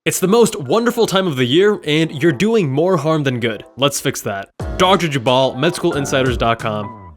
It's the most wonderful time of the year, and you're doing more harm than good. Let's fix that. Dr. Jabal, MedSchoolInsiders.com.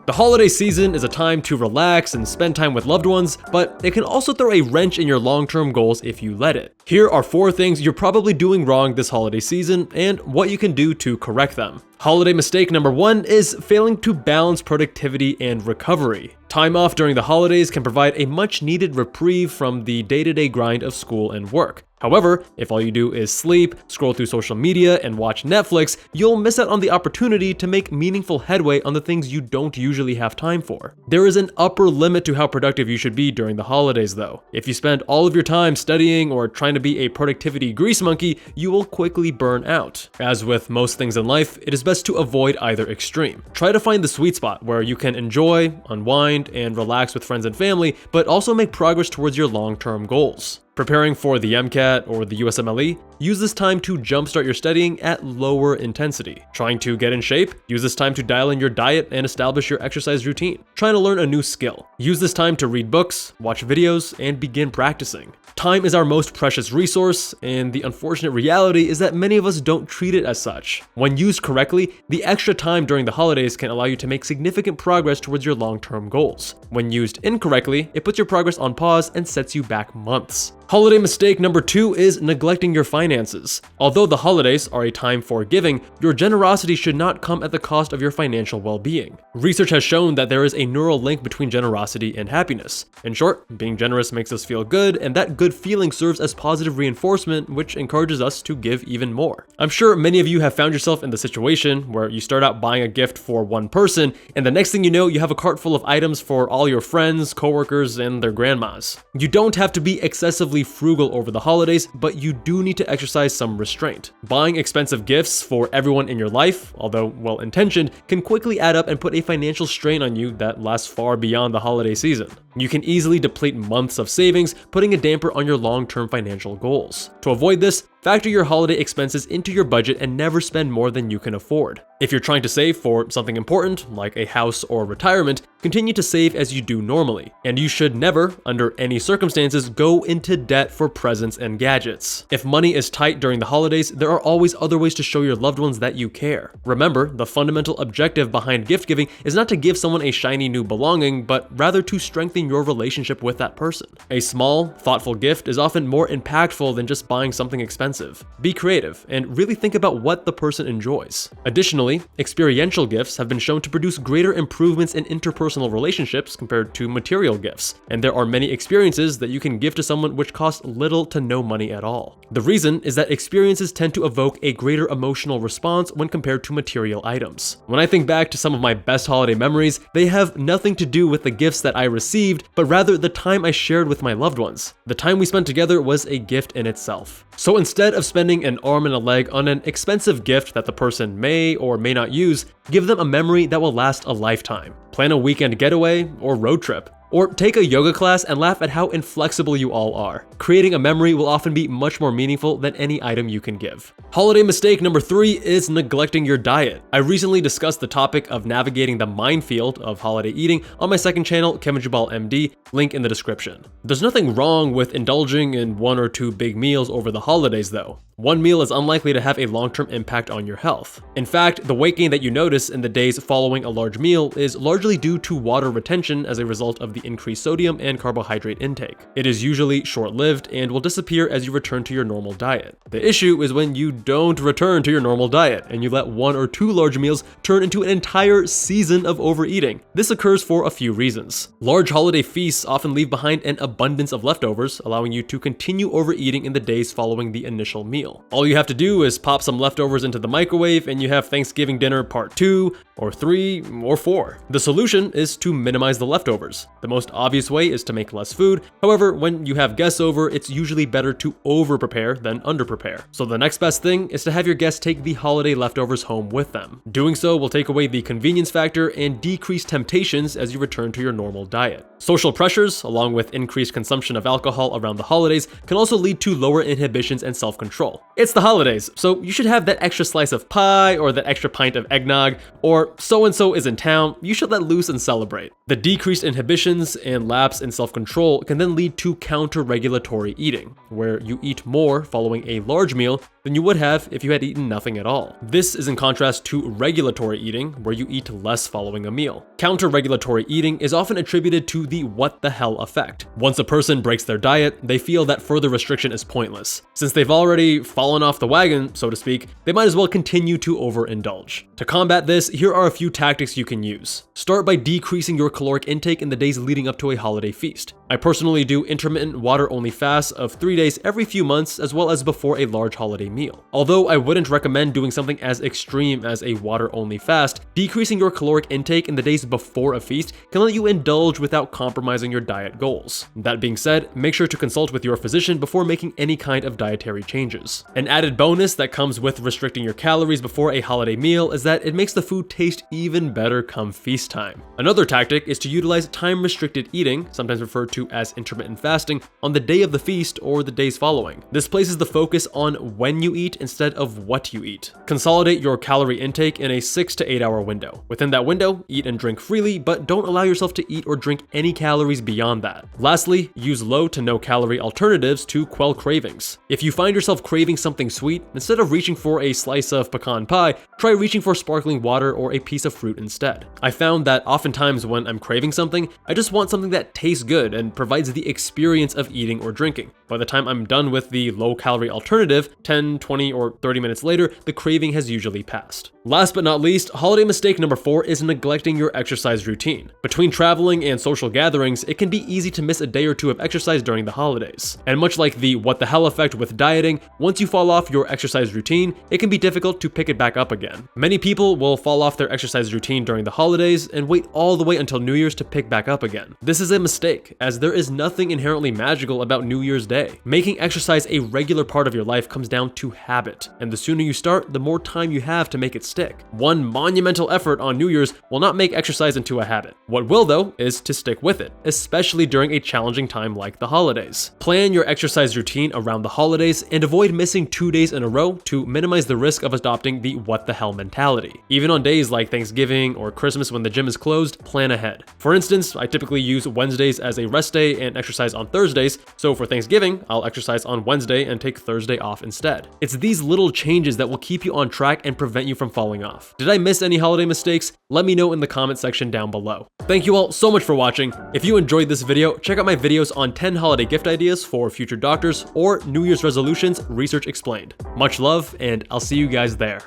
The holiday season is a time to relax and spend time with loved ones, but it can also throw a wrench in your long-term goals if you let it. Here are 4 things you're probably doing wrong this holiday season and what you can do to correct them. Holiday mistake number 1 is failing to balance productivity and recovery. Time off during the holidays can provide a much-needed reprieve from the day-to-day grind of school and work. However, if all you do is sleep, scroll through social media, and watch Netflix, you'll miss out on the opportunity to make meaningful headway on the things you don't usually have time for. There is an upper limit to how productive you should be during the holidays, though. If you spend all of your time studying or trying to be a productivity grease monkey, you will quickly burn out. As with most things in life, it is best to avoid either extreme. Try to find the sweet spot where you can enjoy, unwind, and relax with friends and family, but also make progress towards your long-term goals. Preparing for the MCAT or the USMLE, use this time to jumpstart your studying at lower intensity. Trying to get in shape, use this time to dial in your diet and establish your exercise routine. Trying to learn a new skill, use this time to read books, watch videos, and begin practicing. Time is our most precious resource, and the unfortunate reality is that many of us don't treat it as such. When used correctly, the extra time during the holidays can allow you to make significant progress towards your long-term goals. When used incorrectly, it puts your progress on pause and sets you back months. Holiday mistake number 2 is neglecting your finances. Although the holidays are a time for giving, your generosity should not come at the cost of your financial well-being. Research has shown that there is a neural link between generosity and happiness. In short, being generous makes us feel good, and that good feeling serves as positive reinforcement, which encourages us to give even more. I'm sure many of you have found yourself in the situation where you start out buying a gift for one person, and the next thing you know, you have a cart full of items for all your friends, coworkers, and their grandmas. You don't have to be excessively frugal over the holidays, but you do need to exercise some restraint. Buying expensive gifts for everyone in your life, although well-intentioned, can quickly add up and put a financial strain on you that lasts far beyond the holiday season. You can easily deplete months of savings, putting a damper on your long-term financial goals. To avoid this, factor your holiday expenses into your budget and never spend more than you can afford. If you're trying to save for something important, like a house or retirement, continue to save as you do normally. And you should never, under any circumstances, go into debt for presents and gadgets. If money is tight during the holidays, there are always other ways to show your loved ones that you care. Remember, the fundamental objective behind gift giving is not to give someone a shiny new belonging, but rather to strengthen your relationship with that person. A small, thoughtful gift is often more impactful than just buying something expensive. Be creative and really think about what the person enjoys. Additionally, experiential gifts have been shown to produce greater improvements in interpersonal relationships compared to material gifts, and there are many experiences that you can give to someone which cost little to no money at all. The reason is that experiences tend to evoke a greater emotional response when compared to material items. When I think back to some of my best holiday memories, they have nothing to do with the gifts that I received, but rather the time I shared with my loved ones. The time we spent together was a gift in itself. So instead of spending an arm and a leg on an expensive gift that the person may or may not use, give them a memory that will last a lifetime. Plan a weekend getaway or road trip. Or take a yoga class and laugh at how inflexible you all are. Creating a memory will often be much more meaningful than any item you can give. Holiday mistake number 3 is neglecting your diet. I recently discussed the topic of navigating the minefield of holiday eating on my second channel, Kevin Jabal MD, link in the description. There's nothing wrong with indulging in 1 or 2 big meals over the holidays though. One meal is unlikely to have a long-term impact on your health. In fact, the weight gain that you notice in the days following a large meal is largely due to water retention as a result of the increased sodium and carbohydrate intake. It is usually short-lived and will disappear as you return to your normal diet. The issue is when you don't return to your normal diet and you let 1 or 2 large meals turn into an entire season of overeating. This occurs for a few reasons. Large holiday feasts often leave behind an abundance of leftovers, allowing you to continue overeating in the days following the initial meal. All you have to do is pop some leftovers into the microwave and you have Thanksgiving dinner part 2, or 3, or 4. The solution is to minimize the leftovers. The most obvious way is to make less food. However, when you have guests over, it's usually better to over-prepare than under-prepare. So the next best thing is to have your guests take the holiday leftovers home with them. Doing so will take away the convenience factor and decrease temptations as you return to your normal diet. Social pressures, along with increased consumption of alcohol around the holidays, can also lead to lower inhibitions and self-control. all. It's the holidays, so you should have that extra slice of pie or that extra pint of eggnog, or so-and-so is in town, you should let loose and celebrate. The decreased inhibitions and lapse in self-control can then lead to counter-regulatory eating, where you eat more following a large meal than you would have if you had eaten nothing at all. This is in contrast to regulatory eating, where you eat less following a meal. Counter-regulatory eating is often attributed to the what the hell effect. Once a person breaks their diet, they feel that further restriction is pointless. Since they've already fallen off the wagon, so to speak, they might as well continue to overindulge. To combat this, here are a few tactics you can use. Start by decreasing your caloric intake in the days leading up to a holiday feast. I personally do intermittent water-only fasts of 3 days every few months, as well as before a large holiday meal. Although I wouldn't recommend doing something as extreme as a water-only fast, decreasing your caloric intake in the days before a feast can let you indulge without compromising your diet goals. That being said, make sure to consult with your physician before making any kind of dietary changes. An added bonus that comes with restricting your calories before a holiday meal is that it makes the food taste even better come feast time. Another tactic is to utilize time-restricted eating, sometimes referred to as intermittent fasting, on the day of the feast or the days following. This places the focus on when you eat instead of what you eat. Consolidate your calorie intake in a 6 to 8 hour window. Within that window, eat and drink freely, but don't allow yourself to eat or drink any calories beyond that. Lastly, use low to no calorie alternatives to quell cravings. If you find yourself craving something sweet, instead of reaching for a slice of pecan pie, try reaching for sparkling water or a piece of fruit instead. I found that oftentimes when I'm craving something, I just want something that tastes good and provides the experience of eating or drinking. By the time I'm done with the low-calorie alternative, 10, 20, or 30 minutes later, the craving has usually passed. Last but not least, holiday mistake number 4 is neglecting your exercise routine. Between traveling and social gatherings, it can be easy to miss a day or two of exercise during the holidays. And much like the what the hell effect with dieting, once you fall off your exercise routine, it can be difficult to pick it back up again. Many people will fall off their exercise routine during the holidays and wait all the way until New Year's to pick back up again. This is a mistake, as there is nothing inherently magical about New Year's Day. Making exercise a regular part of your life comes down to habit, and the sooner you start, the more time you have to make it stick. One monumental effort on New Year's will not make exercise into a habit. What will, though, is to stick with it, especially during a challenging time like the holidays. Plan your exercise routine around the holidays and avoid missing 2 days in a row to minimize the risk of adopting the what the hell mentality. Even on days like Thanksgiving or Christmas when the gym is closed, plan ahead. For instance, I typically use Wednesdays as a rest day and exercise on Thursdays, so for Thanksgiving, I'll exercise on Wednesday and take Thursday off instead. It's these little changes that will keep you on track and prevent you from falling off. Did I miss any holiday mistakes? Let me know in the comment section down below. Thank you all so much for watching. If you enjoyed this video, check out my videos on 10 holiday gift ideas for future doctors or New Year's resolutions research explained. Much love, and I'll see you guys there.